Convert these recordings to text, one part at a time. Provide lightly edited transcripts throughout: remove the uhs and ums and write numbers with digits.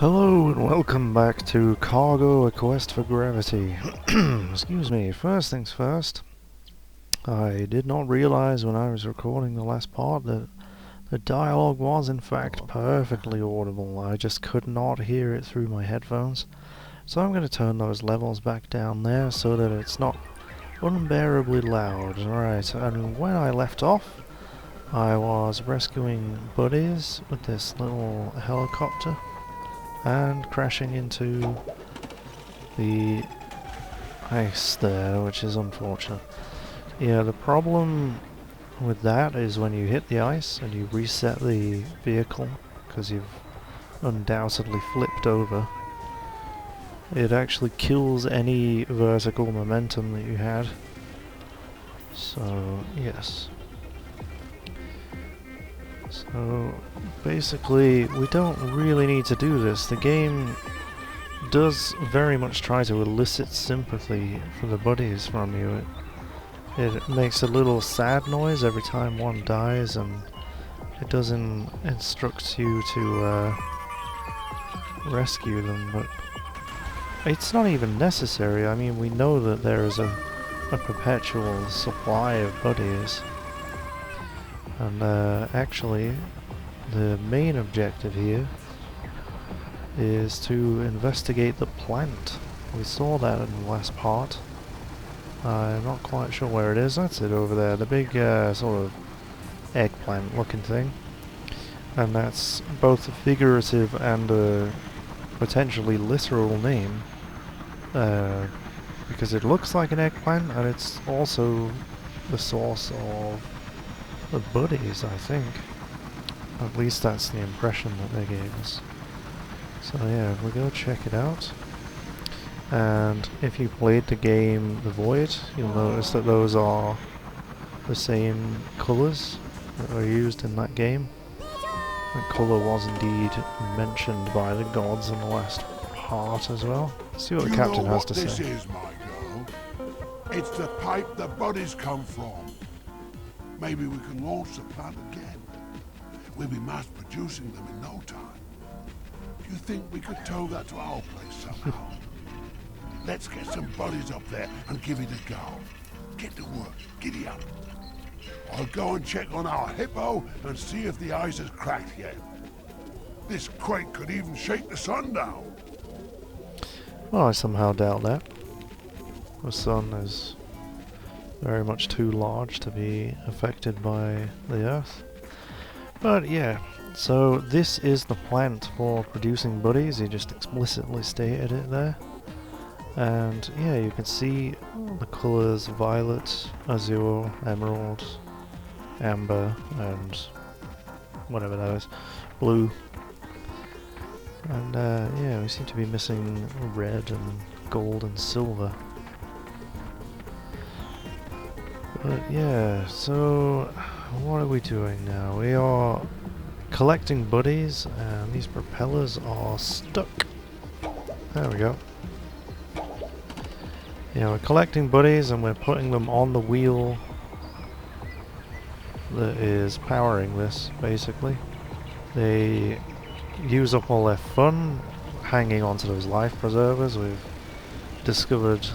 Hello and welcome back to Cargo: A Quest for Gravity. Excuse me, first things first, I did not realize when I was recording the last part that the dialogue was in fact perfectly audible. I just could not hear it through my headphones. So I'm going to turn those levels back down there so that it's not unbearably loud. Alright, and when I left off, I was rescuing buddies with this little helicopter and crashing into the ice there, which is unfortunate. Yeah, the problem with that is when you hit the ice and you reset the vehicle, because you've undoubtedly flipped over, it actually kills any vertical momentum that you had. So, yes. So, basically, we don't really need to do this. The game does very much try to elicit sympathy for the buddies from you. It makes a little sad noise every time one dies, and it doesn't instruct you to rescue them, but it's not even necessary. I mean, we know that there is a perpetual supply of buddies, and actually the main objective here is to investigate the plant. We saw that in the last part. I'm not quite sure where it is. That's it over there, the big sort of eggplant looking thing. And that's both a figurative and a potentially literal name, because it looks like an eggplant and it's also the source of the buddies, I think. At least that's the impression that they gave us. So yeah, if we go check it out. And if you played the game The Void, you'll notice that those are the same colours that are used in that game. That colour was indeed mentioned by the gods in the last part as well. Let's see what the captain has to say. This is, my girl. It's the pipe the buddies come from. Maybe we can launch the plant again. We'll be mass producing them in no time. Do you think we could tow that to our place somehow? Let's get some buddies up there and give it a go. Get to work. Giddy up. I'll go and check on our hippo and see if the ice has cracked yet. This crate could even shake the sun down. Well, I somehow doubt that. The sun is very much too large to be affected by the Earth. But yeah, so this is the plant for producing buddies. He just explicitly stated it there. And yeah, you can see the colours violet, azure, emerald, amber, and whatever that is, blue. And yeah, we seem to be missing red and gold and silver. But yeah, so what are we doing now? We are collecting buddies, and these propellers are stuck. There we go. Yeah, we're collecting buddies and we're putting them on the wheel that is powering this, basically. They use up all their fun hanging onto those life preservers. We've discovered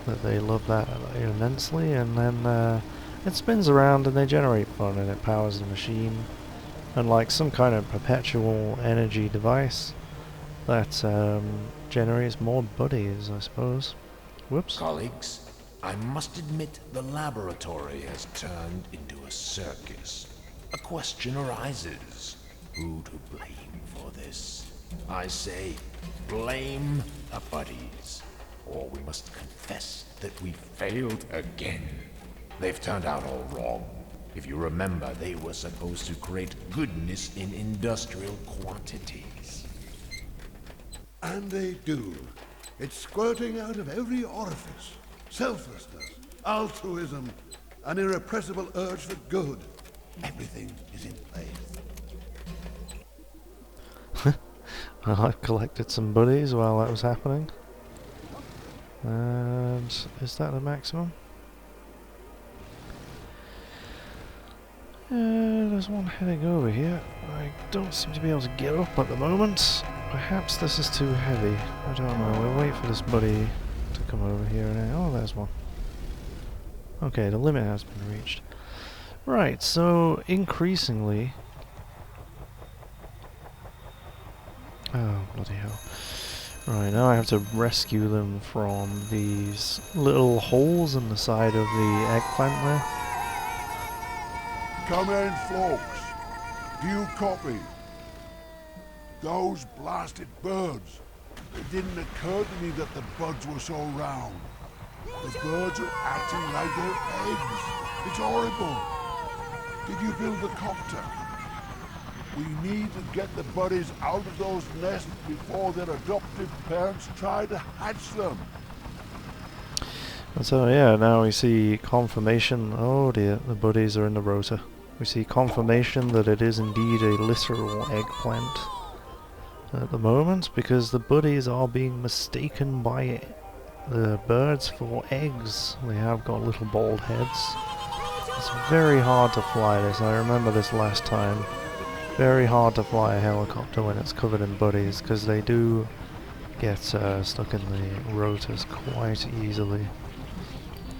that they love that immensely, and then it spins around and they generate fun and it powers the machine. And like some kind of perpetual energy device that generates more buddies, I suppose. Whoops. Colleagues, I must admit the laboratory has turned into a circus. A question arises. Who to blame for this? I say, blame the buddies. Or we must confess that we failed again. They've turned out all wrong. If you remember, they were supposed to create goodness in industrial quantities. And they do. It's squirting out of every orifice. Selflessness, altruism, an irrepressible urge for good. Everything is in place. I collected some buddies while that was happening. And is that the maximum? There's one heading over here. I don't seem to be able to get up at the moment. perhaps this is too heavy. I don't know. We'll wait for this buddy to come over here. Oh, there's one. Okay, the limit has been reached. Right, so increasingly... Oh, bloody hell. Right, now I have to rescue them from these little holes in the side of the eggplant there. Come in, folks. Do you copy? Those blasted birds. It didn't occur to me that the buds were so round. The birds are acting like they're eggs. It's horrible. Did you build the copter? We need to get the buddies out of those nests before their adoptive parents try to hatch them. And so yeah, now we see confirmation. Oh dear, the buddies are in the rotor. We see confirmation that it is indeed a literal eggplant at the moment, because the buddies are being mistaken by the birds for eggs. They have got little bald heads. It's very hard to fly this. I remember this last time. Very hard to fly a helicopter when it's covered in buddies, because they do get stuck in the rotors quite easily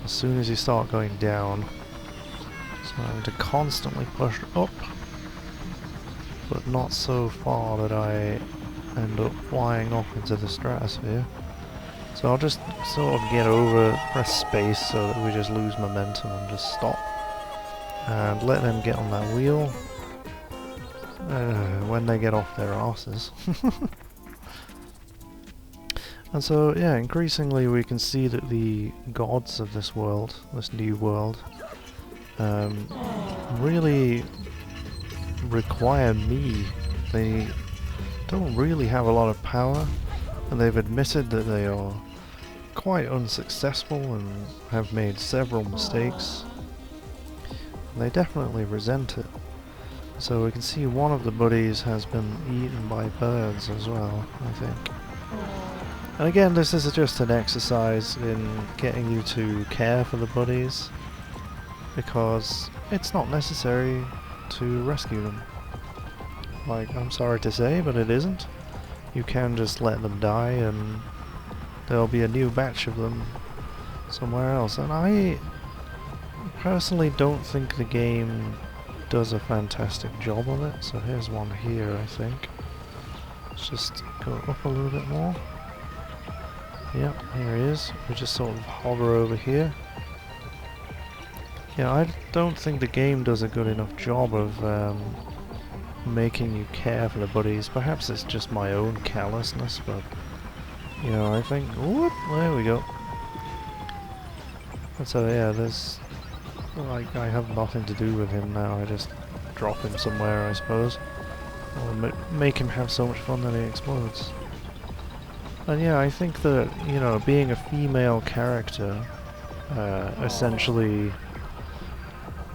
as soon as you start going down. So I have to constantly push up, but not so far that I end up flying off into the stratosphere. So I'll just sort of get over, press space so that we just lose momentum and just stop. And let them get on that wheel when they get off their asses. And so, yeah, increasingly we can see that the gods of this world, this new world, really require me. They don't really have a lot of power, and they've admitted that they are quite unsuccessful and have made several mistakes. They definitely resent it. So we can see one of the buddies has been eaten by birds as well, I think. And again, this is just an exercise in getting you to care for the buddies, because it's not necessary to rescue them. Like, I'm sorry to say, but it isn't. You can just let them die and there'll be a new batch of them somewhere else. And I personally don't think the game does a fantastic job of it. So here's one here, I think. Let's just go up a little bit more. Yep, here he is. We just sort of hover over here. Yeah, I don't think the game does a good enough job of making you care for the buddies. Perhaps it's just my own callousness, but you know, I think, whoop, there we go. And so yeah, there's, like, I have nothing to do with him now. I just drop him somewhere, I suppose, or make him have so much fun that he explodes. And yeah, I think that, you know, being a female character, essentially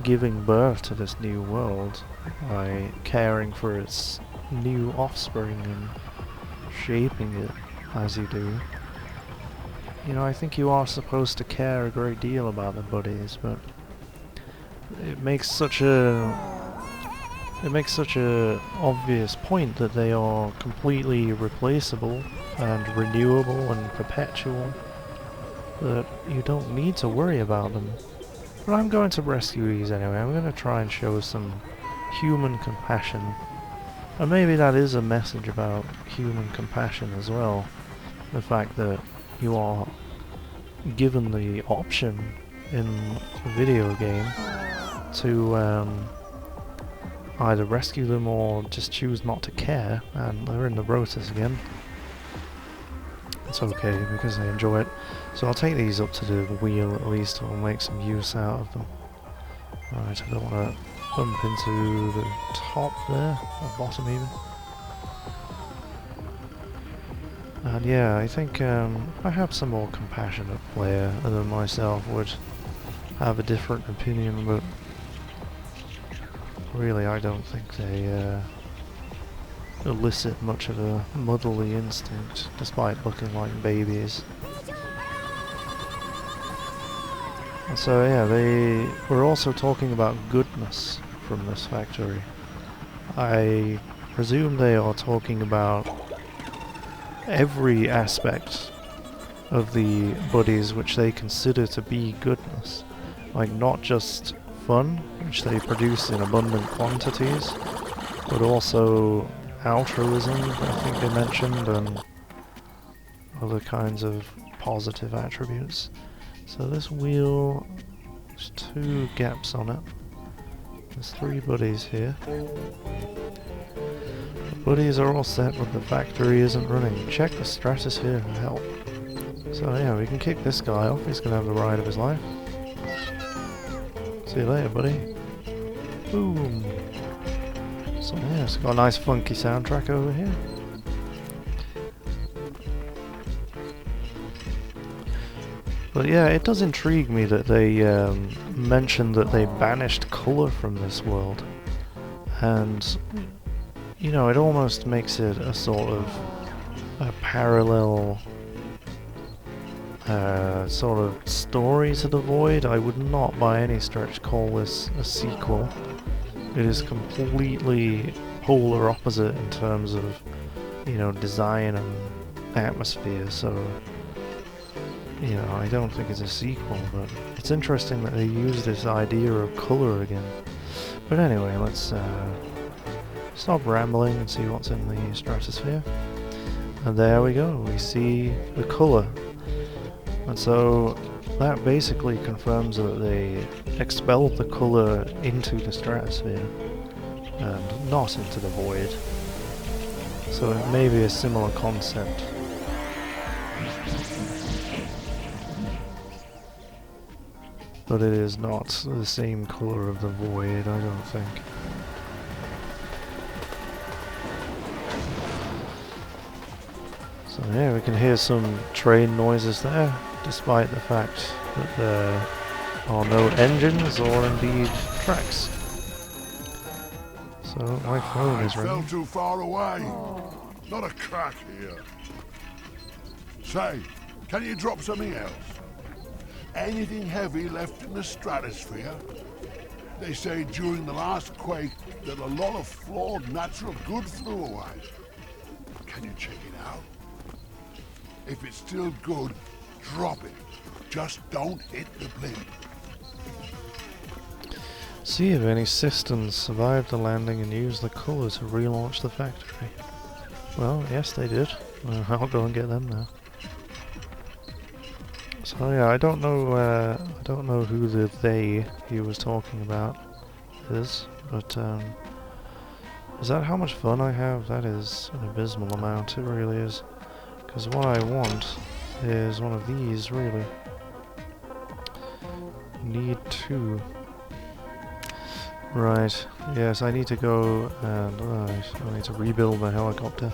giving birth to this new world by caring for its new offspring and shaping it as you do. You know, I think you are supposed to care a great deal about the buddies, but it makes such a obvious point that they are completely replaceable and renewable and perpetual that you don't need to worry about them. But I'm going to rescue these anyway. I'm going to try and show some human compassion. And maybe that is a message about human compassion as well. The fact that you are given the option in a video game to either rescue them or just choose not to care, and they're in the rotors again. It's okay because I enjoy it. So I'll take these up to the wheel at least, and I'll make some use out of them. Right, I don't want to bump into the top there, or bottom even. And yeah, I think perhaps a more compassionate player than myself would have a different opinion, but really I don't think they elicit much of a motherly instinct, despite looking like babies. And so yeah, they were also talking about goodness from this factory. I presume they are talking about every aspect of the buddies which they consider to be goodness. Like, not just fun, which they produce in abundant quantities, but also altruism, I think they mentioned, and other kinds of positive attributes. So this wheel, there's 2 gaps on it. There's 3 buddies here. The buddies are all set, but the factory isn't running. Check the stratosphere for help. So yeah, we can kick this guy off. He's gonna have the ride of his life. See you later, buddy. Boom. So yeah, it's got a nice funky soundtrack over here. But yeah, it does intrigue me that they mentioned that they banished colour from this world. And, you know, it almost makes it a sort of a parallel sort of story to the Void. I would not by any stretch call this a sequel. It is completely polar opposite in terms of, you know, design and atmosphere, so, you know, I don't think it's a sequel, but it's interesting that they use this idea of colour again. But anyway, let's stop rambling and see what's in the stratosphere. And there we go, we see the colour. And so that basically confirms that they expelled the colour into the stratosphere and not into the Void. So it may be a similar concept. But it is not the same colour of the Void, I don't think. So yeah, we can hear some train noises there, despite the fact that there are no engines or indeed tracks. So my phone is I fell ringing. too far away. Not a crack here. Say, can you drop something else? Anything heavy left in the stratosphere? They say during the last quake that a lot of flawed natural goods flew away. Can you check it out? If it's still good, drop it. Just don't hit the blimp. See if any systems survived the landing and used the colour to relaunch the factory. Well, yes they did. I'll go and get them now. So yeah, I don't know who the they he was talking about is, but is that how much fun I have? That is an abysmal amount, it really is. Because what I want is one of these, really. Need 2. Right, yes, I need to go and... I need to rebuild my helicopter.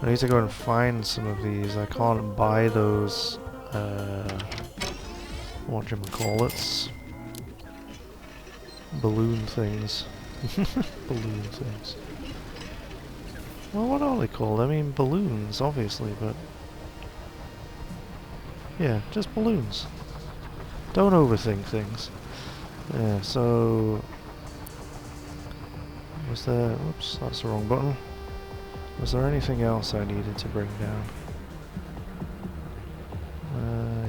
I need to go and find some of these. I can't buy those... whatchamacallits? Balloon things. Balloon things. Well, what are they called? I mean, balloons, obviously, but... yeah, just balloons. Don't overthink things. Yeah, so... was there... oops, that's the wrong button. Was there anything else I needed to bring down?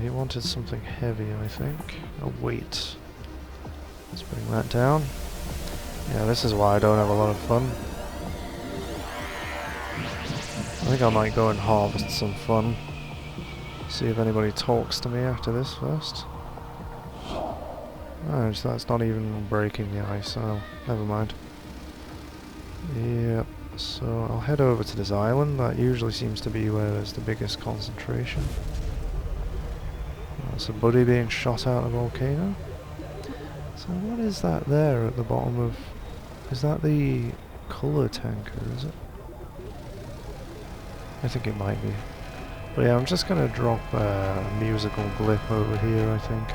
He wanted something heavy, I think. A weight. Let's bring that down. Yeah, this is why I don't have a lot of fun. I think I might go and harvest some fun. See if anybody talks to me after this first. Oh, so that's not even breaking the ice, so never mind. Yep, so I'll head over to this island. That usually seems to be where there's the biggest concentration. That's a buddy being shot out of the volcano. So what is that there at the bottom of... is that the colour tanker, is it? I think it might be. But yeah, I'm just going to drop a musical blip over here, I think.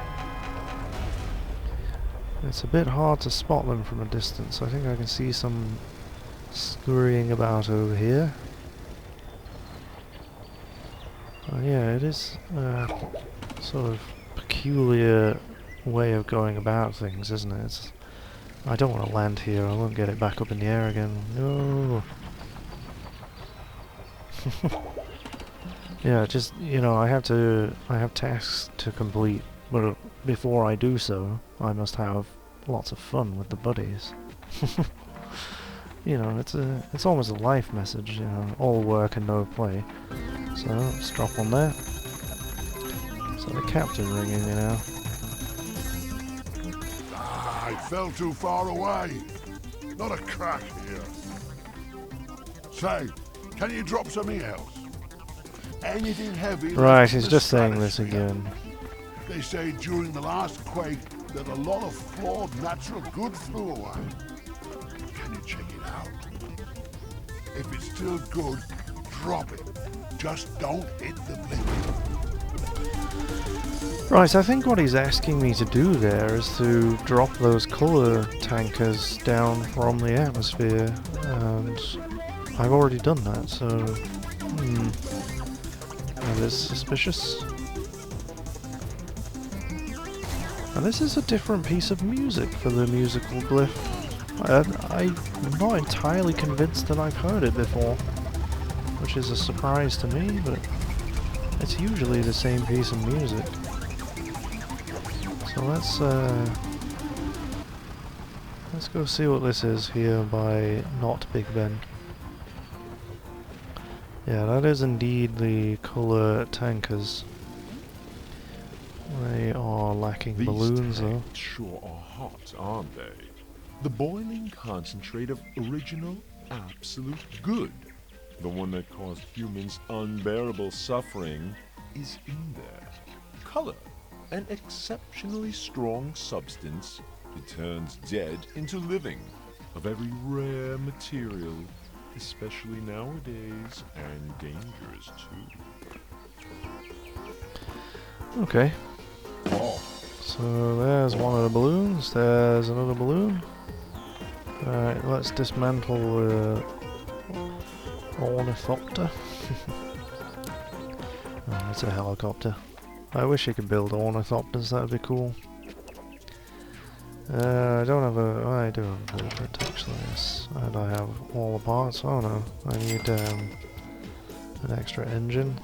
It's a bit hard to spot them from a distance. I think I can see some scurrying about over here. Oh yeah, it is sort of peculiar way of going about things, isn't it? I don't want to land here. I won't get it back up in the air again. No. Yeah, just, you know, I have tasks to complete, but before I do so, I must have lots of fun with the buddies. You know, it's almost a life message, you know, all work and no play. So, let's drop on there. So the captain ringing, you know. Ah, I fell too far away. Not a crack here. Say, can you drop something else? Anything heavy? Right, left in he's the just saying this stratosphere? again. They say during the last quake that a lot of flawed natural goods flew away. Can you check it out? If it's still good, drop it. Just don't hit the limit. Right, I think what he's asking me to do there is to drop those colour tankers down from the atmosphere, and I've already done that, so... That is suspicious. And this is a different piece of music for the musical glyph. I'm not entirely convinced that I've heard it before, which is a surprise to me, but it's usually the same piece of music. So let's go see what this is here by Not Big Ben. Yeah, that is indeed the colour tankers. They are lacking balloons though. These sure are hot, aren't they? The boiling concentrate of original, absolute good. The one that caused humans unbearable suffering is in there. Color, an exceptionally strong substance. It turns dead into living, of every rare material, especially nowadays, and dangerous too. Okay. Oh, So there's one of the balloons, there's another balloon. Alright, let's dismantle the ornithopter. Oh, it's a helicopter. I wish you could build ornithopters, that would be cool. I don't have a... I do have a blueprint actually, yes. And I have all the parts. Oh no, I need an extra engine.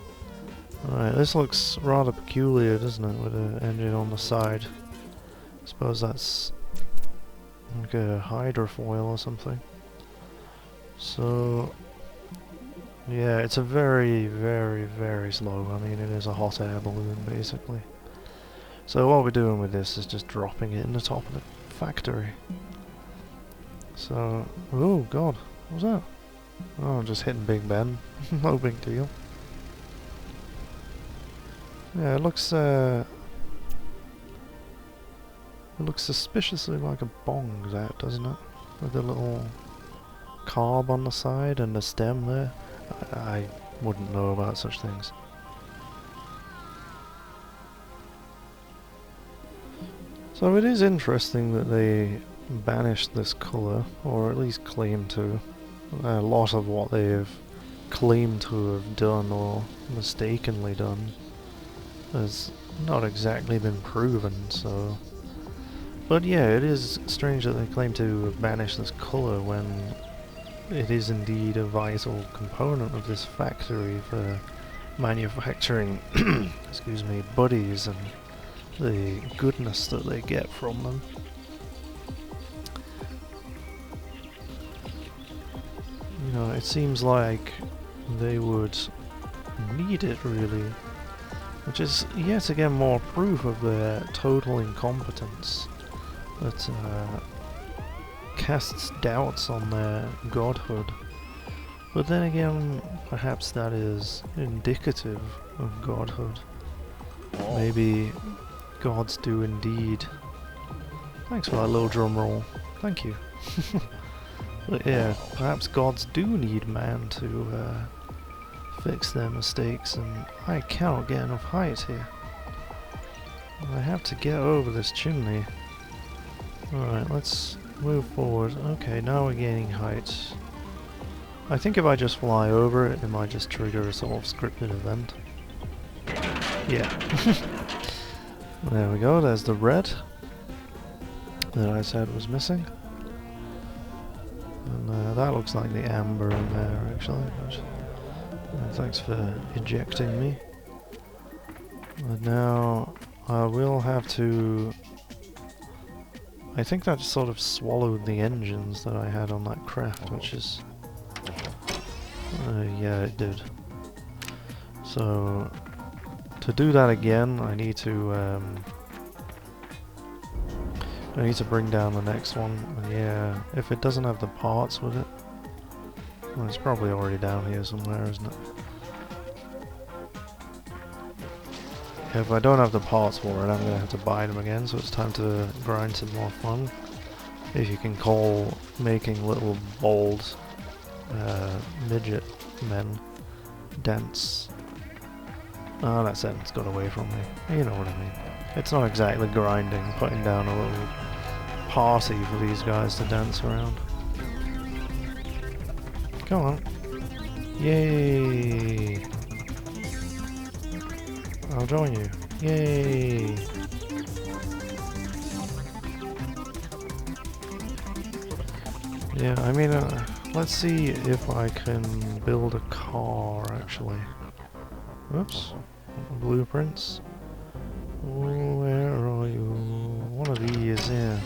Alright, this looks rather peculiar, doesn't it, with an engine on the side. I suppose that's like a hydrofoil or something. So, yeah, it's a very, very, very slow. I mean, it is a hot air balloon, basically. So what we're doing with this is just dropping it in the top of the factory. So, oh god, what was that? Oh, I'm just hitting Big Ben. No big deal. Yeah, it looks suspiciously like a bong, that, doesn't it? With a little carb on the side and a stem there. I wouldn't know about such things. So it is interesting that they banished this colour, or at least claim to. A lot of what they've claimed to have done or mistakenly done has not exactly been proven, so... But yeah, it is strange that they claim to banish this colour when it is indeed a vital component of this factory for manufacturing, excuse me, buddies and the goodness that they get from them. You know, it seems like they would need it really, which is yet again more proof of their total incompetence that casts doubts on their godhood. But then again, perhaps that is indicative of godhood. Maybe gods do indeed. Thanks for that little drum roll. Thank you. But yeah, perhaps gods do need man to fix their mistakes, and I cannot get enough height here. I have to get over this chimney. Alright, let's move forward. Okay, now we're gaining height. I think if I just fly over it, it might just trigger a sort of scripted event. Yeah. There we go, there's the red that I said was missing. And that looks like the amber in there actually, but Thanks for ejecting me. And now I will have to... I think that sort of swallowed the engines that I had on that craft, which is... yeah, it did. So, to do that again, I need to bring down the next one. And yeah, if it doesn't have the parts with it, well, it's probably already down here somewhere, isn't it? If I don't have the parts for it, I'm going to have to buy them again, so it's time to grind some more fun. If you can call making little bald midget men dance. Oh, that sentence got away from me. You know what I mean. It's not exactly grinding, putting down a little party for these guys to dance around. Come on. Yay! I'll join you. Yay! Yeah, I mean, let's see if I can build a car, actually. Oops. Blueprints. Where are you? One of these, yeah.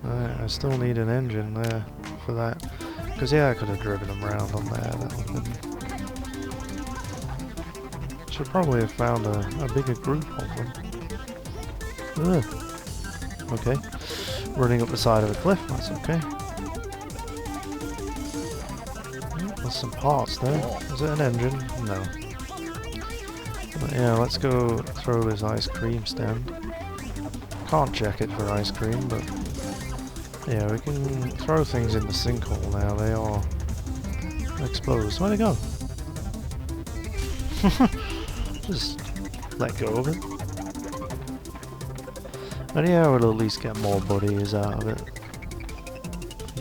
I still need an engine there for that. Because, yeah, I could have driven them around on there. That would have been... Should probably have found a bigger group of them. Ugh. Okay. Running up the side of a cliff, that's okay. There's some parts there. Is it an engine? No. But yeah, let's go throw this ice cream stand. Can't check it for ice cream, but yeah, we can throw things in the sinkhole now. They are exposed. Where'd it go? Just let go of it. And yeah, we'll at least get more buddies out of it.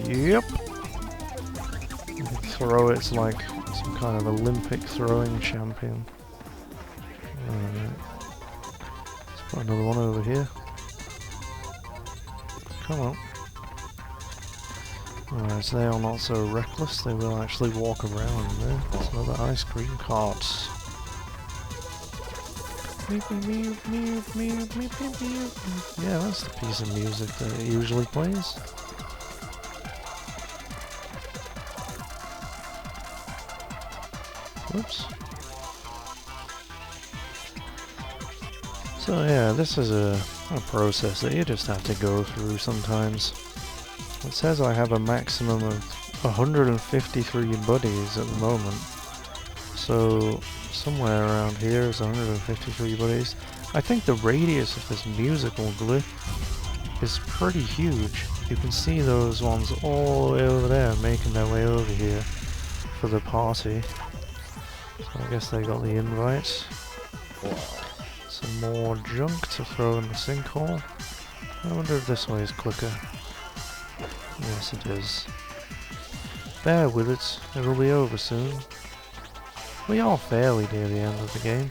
Yep. You can throw it like some kind of Olympic throwing champion. Alright. Let's put another one over here. Come on. Alright, so they are not so reckless, they will actually walk around there. There's another ice cream cart. Yeah, that's the piece of music that it usually plays. Whoops. So yeah, this is a process that you just have to go through sometimes. It says I have a maximum of 153 buddies at the moment. So somewhere around here is 153 buddies. I think the radius of this musical glyph is pretty huge. You can see those ones all the way over there making their way over here for the party. So I guess they got the invite. Some more junk to throw in the sinkhole. I wonder if this way is quicker. Yes, it is. Bear with it, it'll be over soon. We are fairly near the end of the game.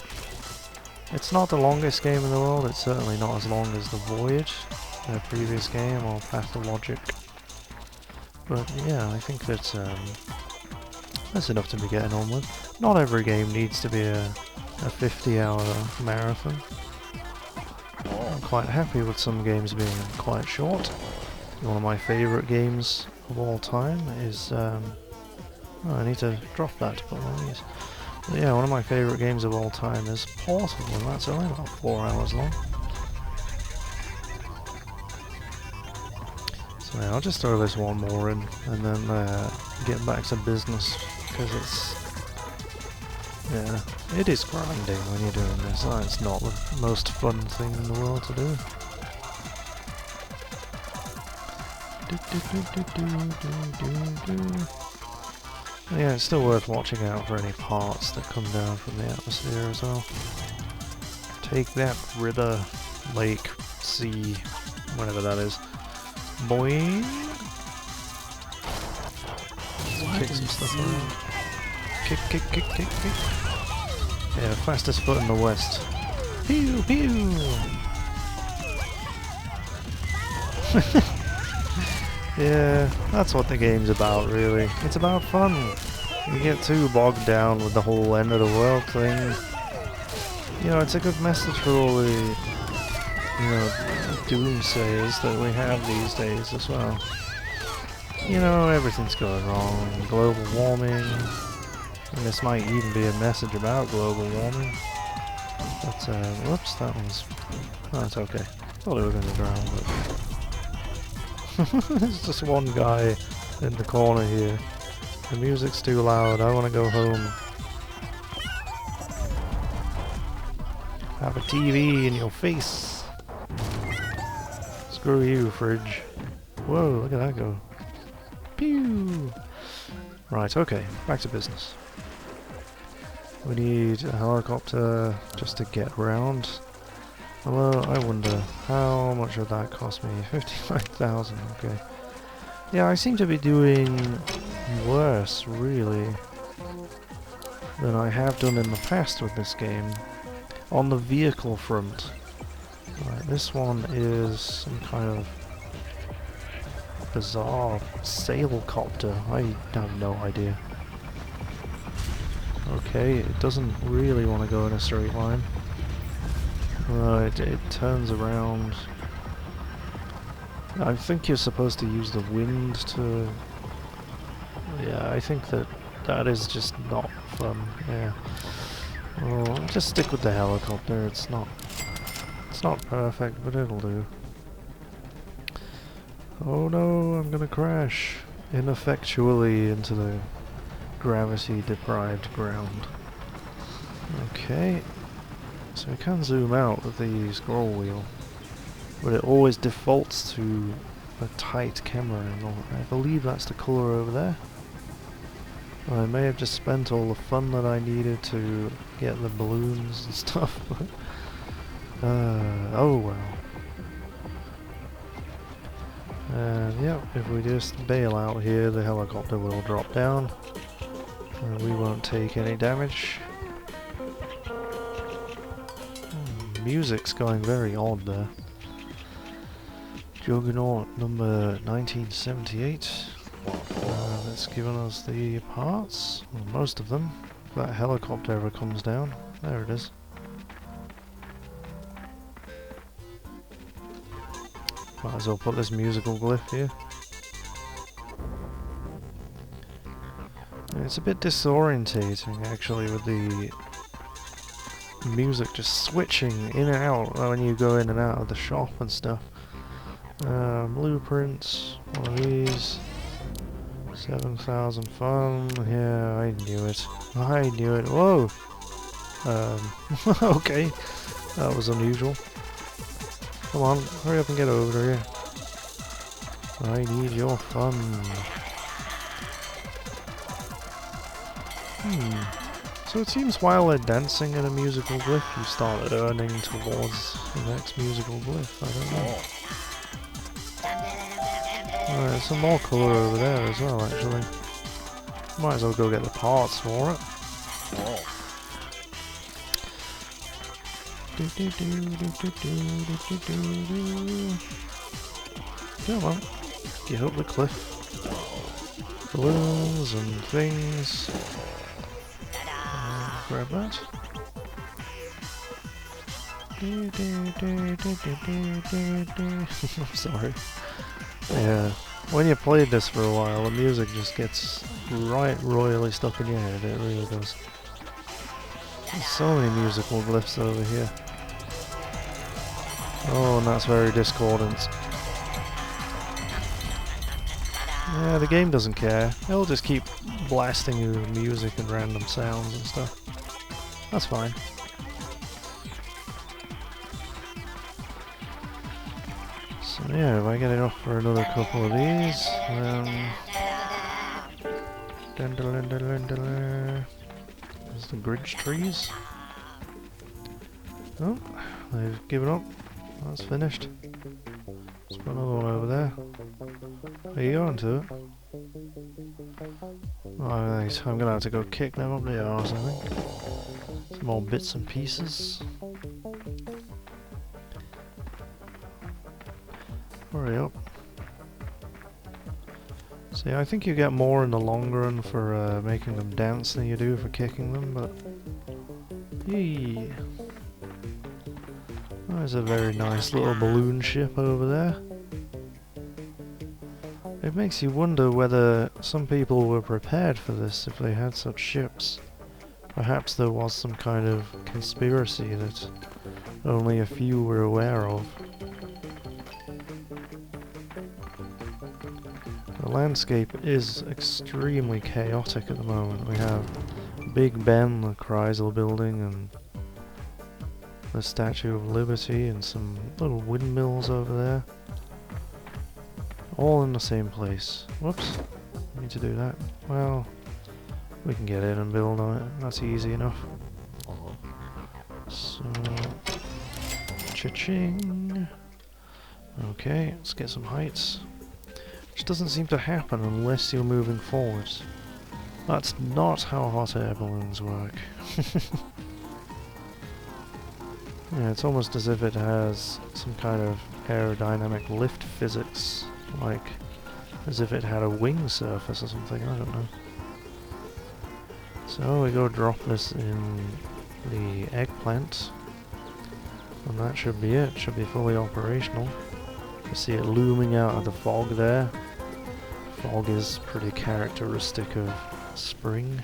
It's not the longest game in the world, it's certainly not as long as The Voyage, their previous game, or Pathologic. But yeah, I think that's enough to be getting on with. Not every game needs to be a 50-hour marathon. I'm quite happy with some games being quite short. One of my favourite games of all time is... oh, I need to drop that to put one of these. But yeah, one of my favourite games of all time is Portal, and that's only about 4 hours long. So yeah, I'll just throw this one more in, and then get back to business, because it's... yeah, it is grinding when you're doing this. It's not the most fun thing in the world to do. Yeah, it's still worth watching out for any parts that come down from the atmosphere as well. Take that, river, lake, sea, whatever that is. Boing! Kick some stuff around. Kick, kick, kick, kick, kick. Yeah, fastest foot in the west. Pew, pew! Yeah, that's what the game's about, really. It's about fun. You get too bogged down with the whole end of the world thing. You know, it's a good message for all the, you know, doomsayers that we have these days as well. You know, everything's going wrong. Global warming. And this might even be a message about global warming. But, whoops, that one's... Oh, it's okay. Thought it was going to drown, but... There's just one guy in the corner here. The music's too loud. I want to go home. Have a TV in your face. Screw you, fridge. Whoa, look at that go. Pew! Right, okay, back to business. We need a helicopter just to get around. Although, I wonder, how much would that cost me? 59,000, okay. Yeah, I seem to be doing worse, really, than I have done in the past with this game. On the vehicle front. Right, this one is some kind of bizarre sailcopter. I have no idea. Okay, it doesn't really want to go in a straight line. Right, it turns around. I think you're supposed to use the wind to... Yeah, I think that is just not fun, yeah. Well, just stick with the helicopter, it's not perfect, but it'll do. Oh no, I'm gonna crash ineffectually into the gravity-deprived ground. Okay, so we can zoom out with the scroll wheel, but it always defaults to a tight camera angle. I believe that's the colour over there. I may have just spent all the fun that I needed to get the balloons and stuff, but oh well. And yep, if we just bail out here, the helicopter will drop down, and we won't take any damage. Music's going very odd there. Juggernaut number 1978. It's given us the parts, well, most of them. If that helicopter ever comes down, there it is. Might as well put this musical glyph here. And it's a bit disorientating actually with the music just switching in and out when you go in and out of the shop and stuff. Blueprints, one of these. 7,000 fun, yeah, I knew it. I knew it. Whoa! Okay, that was unusual. Come on, hurry up and get over here. I need your fun. So it seems while they're dancing in a musical glyph, you start earning towards the next musical glyph. I don't know. There's some more colour over there as well, actually. Might as well go get the parts for it. Come on, get up the cliff. Balloons and things. Grab that. I'm sorry. Yeah, when you played this for a while, the music just gets right royally stuck in your head, it really does. There's so many musical glyphs over here. Oh, and that's very discordant. Yeah, the game doesn't care. It'll just keep blasting you with music and random sounds and stuff. That's fine. So yeah, if I get enough for another couple of these, there's the bridge trees. Oh, they've given up. That's finished. Let's put another one over there. Are you going to it? Alright, I'm gonna have to go kick them up the arse, I think. Some more bits and pieces. Hurry up. See, I think you get more in the long run for making them dance than you do for kicking them, but... Yee! There's a very nice little balloon ship over there. It makes you wonder whether some people were prepared for this if they had such ships. Perhaps there was some kind of conspiracy that only a few were aware of. The landscape is extremely chaotic at the moment. We have Big Ben, the Chrysler building, and the Statue of Liberty, and some little windmills over there. All in the same place. Whoops. Need to do that. Well, we can get in and build on it. That's easy enough. So, cha-ching. Okay, let's get some heights. Which doesn't seem to happen unless you're moving forwards. That's not how hot air balloons work. Yeah, it's almost as if it has some kind of aerodynamic lift physics, like as if it had a wing surface or something, I don't know. So we go drop this in the eggplant, and that should be it. Should be fully operational. You see it looming out of the fog there. Fog is pretty characteristic of spring,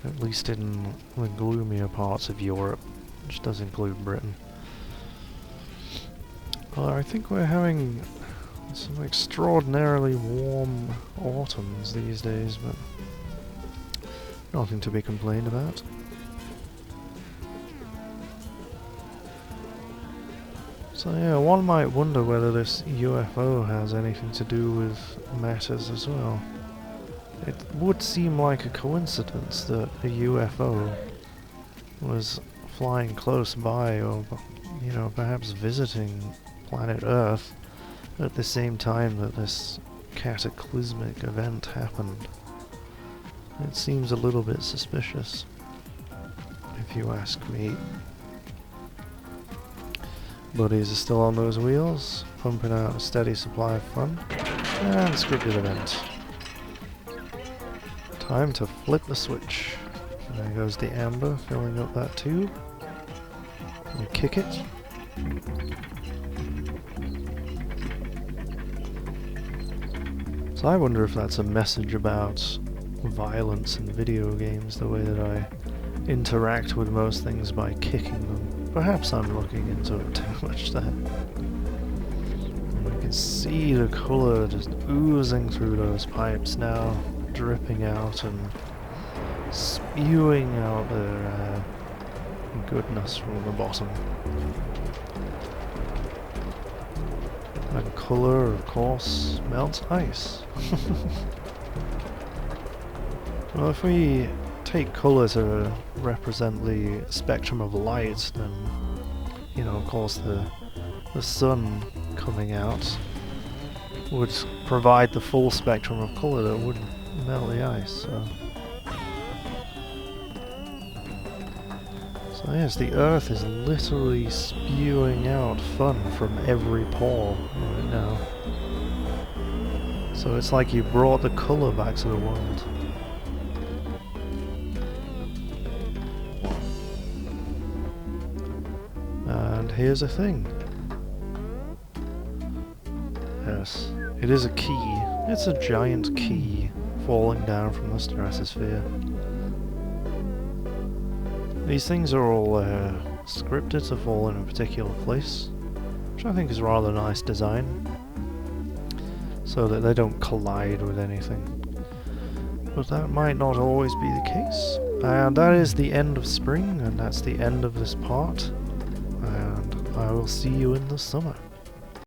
at least in the gloomier parts of Europe, which does include Britain. Well, I think we're having some extraordinarily warm autumns these days, but nothing to be complained about. So yeah, one might wonder whether this UFO has anything to do with matters as well. It would seem like a coincidence that a UFO was flying close by, or, you know, perhaps visiting planet Earth at the same time that this cataclysmic event happened. It seems a little bit suspicious, if you ask me. Buddies are still on those wheels, pumping out a steady supply of fun. And scripted event. Time to flip the switch. There goes the amber, filling up that tube. We kick it. So I wonder if that's a message about violence in video games, the way that I interact with most things by kicking them. Perhaps I'm looking into it too much there. And we can see the colour just oozing through those pipes now, dripping out and spewing out their goodness from the bottom. And colour, of course, melts ice. Well, if we take colour to represent the spectrum of light, then, you know, of course the sun coming out would provide the full spectrum of colour that would melt the ice, so yes, the Earth is literally spewing out fun from every pore right now. So it's like you brought the colour back to the world. And here's a thing. Yes, it is a key. It's a giant key falling down from the stratosphere. These things are all scripted to fall in a particular place, which I think is a rather nice design, so that they don't collide with anything. But that might not always be the case. And that is the end of spring, and that's the end of this part. And I will see you in the summer.